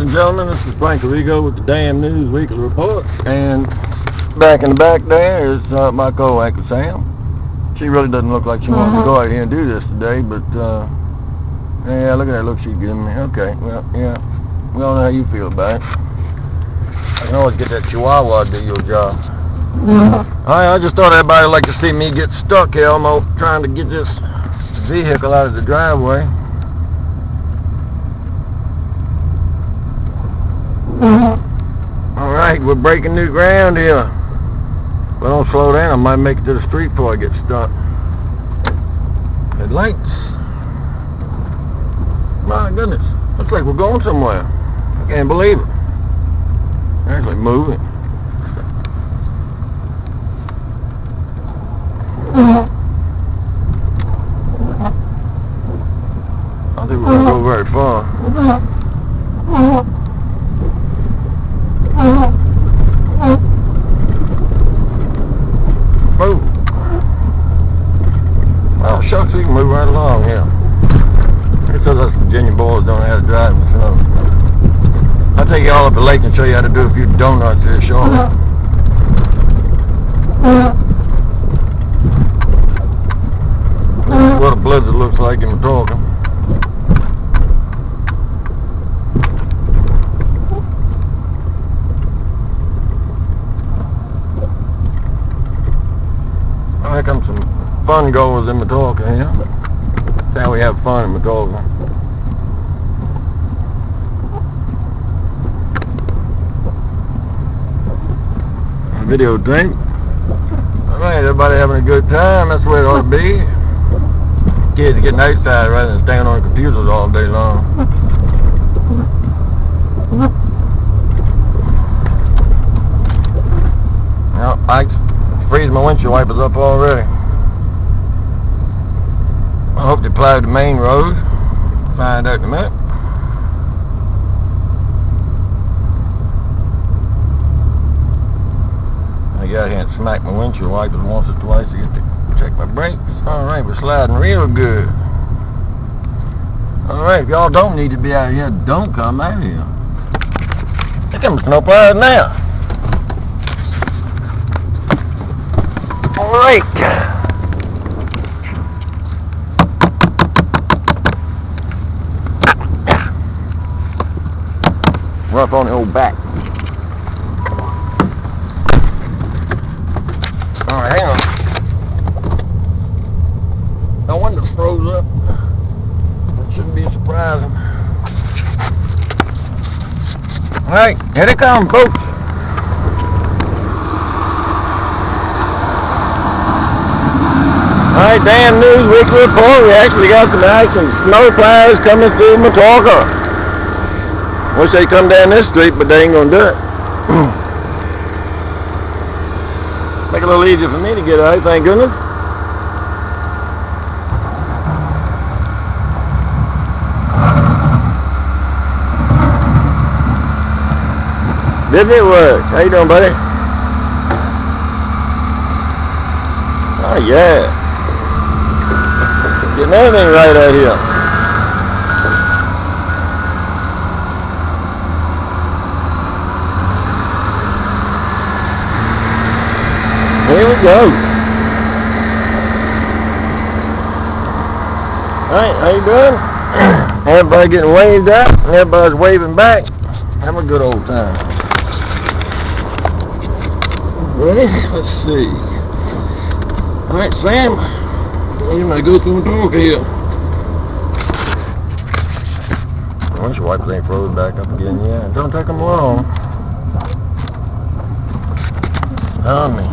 Ladies and gentlemen, this is Frank Arrigo with the Damn News Weekly Report, and back in the back there is my co-anchor Sam. She really doesn't look like she wants to go out here and do this today, but yeah, look at that look she's giving me. Okay, well, yeah, we all know how you feel about it. I can always get that Chihuahua to do your job. Alright, I just thought everybody would like to see me get stuck here, almost trying to get this vehicle out of the driveway. Alright, we're breaking new ground here. If I don't slow down, I might make it to the street before I get stuck. Headlights. My goodness, looks like we're going somewhere. I can't believe it. Actually moving. I don't think we're going to go very far. Move. Oh, shucks, we can move right along here. It says us Virginia boys don't know how to drive in the snow. I'll take you all up the lake and show you how to do a few donuts here shortly. This is what a blizzard looks like in matoaca. Here comes some fun goers in matoaca here. That's how we have fun in matoaca. Videotape. Alright, everybody having a good time. That's the way it ought to be. Kids are getting outside rather than staying on computers all day long. Now, Ike's freezing my windshield wipers up already. I hope they plowed the main road. Find out in a minute. I got here and smacked my windshield wipers once or twice to get to check my brakes. Alright, we're sliding real good. Alright, if y'all don't need to be out here, don't come out here. Here comes snowplows now. Alright. Rough on the old back. Alright, hang on. No wonder it froze up. That shouldn't be surprising. Alright, here they come, folks. Alright, Damn News Weekly Report. We actually got some action. Snow plows coming through matoaca. Wish they'd come down this street, but they ain't gonna do it. Make it a little easier for me to get out, thank goodness. Did it work? How you doing, buddy? Oh yeah. Getting everything right out here. Here we go. Alright, how you doing? Everybody getting waved at, and everybody's waving back. Have a good old time. Ready? Let's see. Alright, Sam. You might go through matoaca here. I wish your wipers ain't frozen back up again yet. Don't take them long. On me.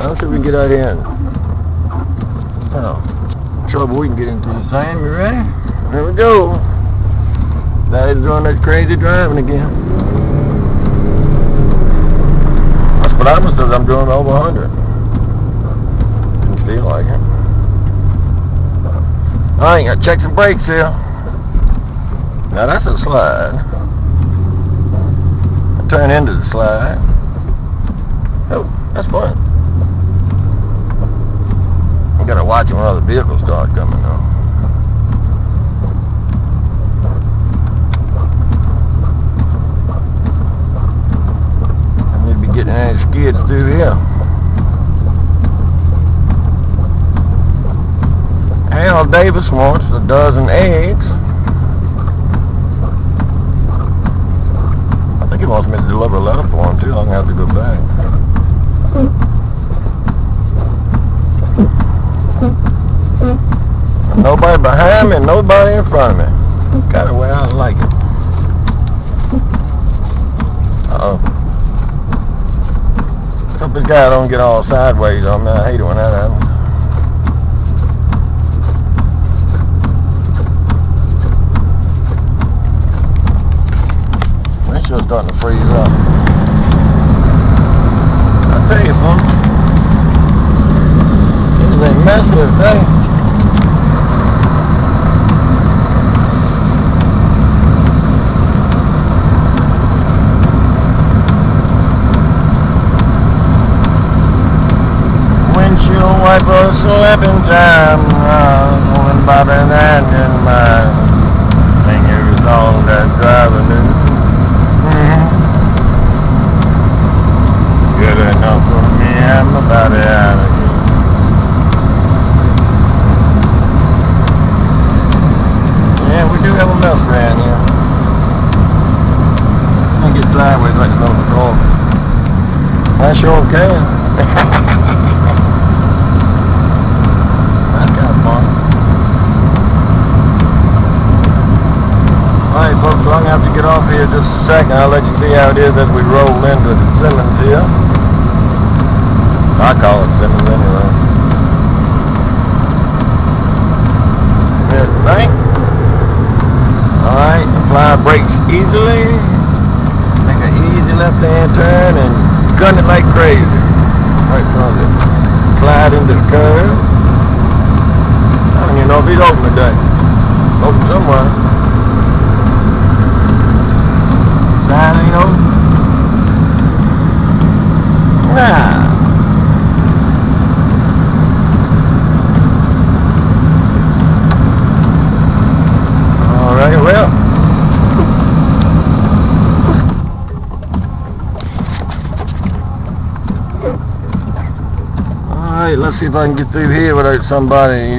Let's see if we can get out here and trouble we can get into. Sam, you ready? Here we go. Daddy's doing that crazy driving again. My speedometer says I'm doing over 100. Didn't feel like it. Alright, gotta check some brakes here. Now that's a slide. I turn into the slide. Oh, that's fun. You gotta watch when other vehicles start coming though. Carl Davis wants a dozen eggs. I think he wants me to deliver a letter for him too. I'm gonna have to go back. Nobody behind me, nobody in front of me. That's kind of the way I like it. Uh-oh. Hope this guy don't get all sideways on me. I hate it when that happens. Windshield's starting to freeze up. I tell you, folks, it's been messy today. Windshield wiper slapping time, going by the hand in mind. Sing every song that driver knew. Good enough for me, I'm about it out of here. Yeah, we do have a mess around here. I can get sideways like the nose drawer. I sure can. That's kind of fun. Alright folks, so I'm going to have to get off here just a second. I'll let you see how it is as we roll into the Simmons here. I call it Simmons anyway. Here's the bank. Alright, apply brakes easily. Make an easy left-hand turn and gun it like crazy. Right from it. Slide into the curve. I don't even know if he's open today. Open somewhere. Sign ain't open. Nah. Alright, well. Alright, let's see if I can get through here without somebody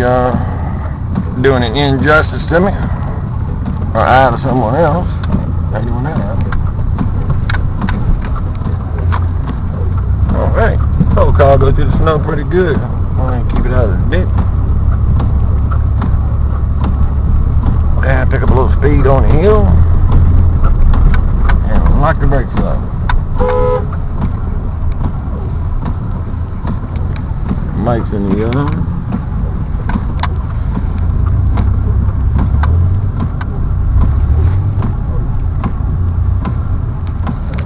doing an injustice to me. Or I to someone else. Not doing that. Alright, whole car goes through the snow pretty good. I want to keep it out of the dip. And pick up a little speed on the hill. And lock the brakes up. Mike's in the yard.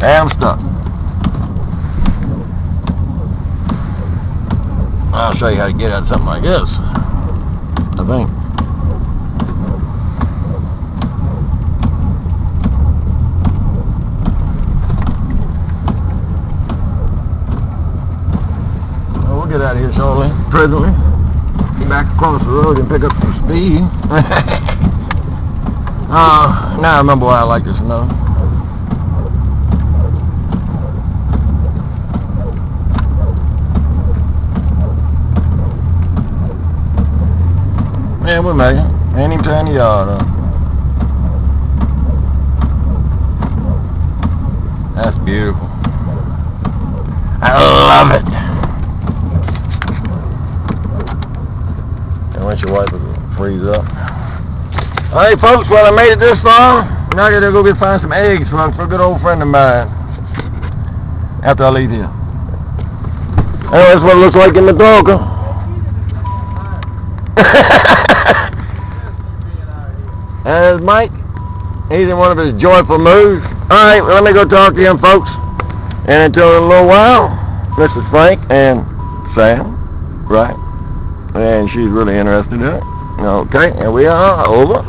I'm stuck. I'll show you how to get out of something like this, I think. Well, we'll get out of here shortly, presently. Get back across the road and pick up some speed. Now I remember why I like this snow. Yeah, we made it. Ain't even turn the yard up. That's beautiful. I love it. And once your wiper will freeze up. Alright folks, well I made it this far. Now I gotta go find some eggs for a good old friend of mine. After I leave here. Anyway, that's what it looks like in the dog. There's Mike. He's in one of his joyful moods. Alright, well, let me go talk to him, folks. And until a little while, this is Frank and Sam, right? And she's really interested in it. Okay, and we are over.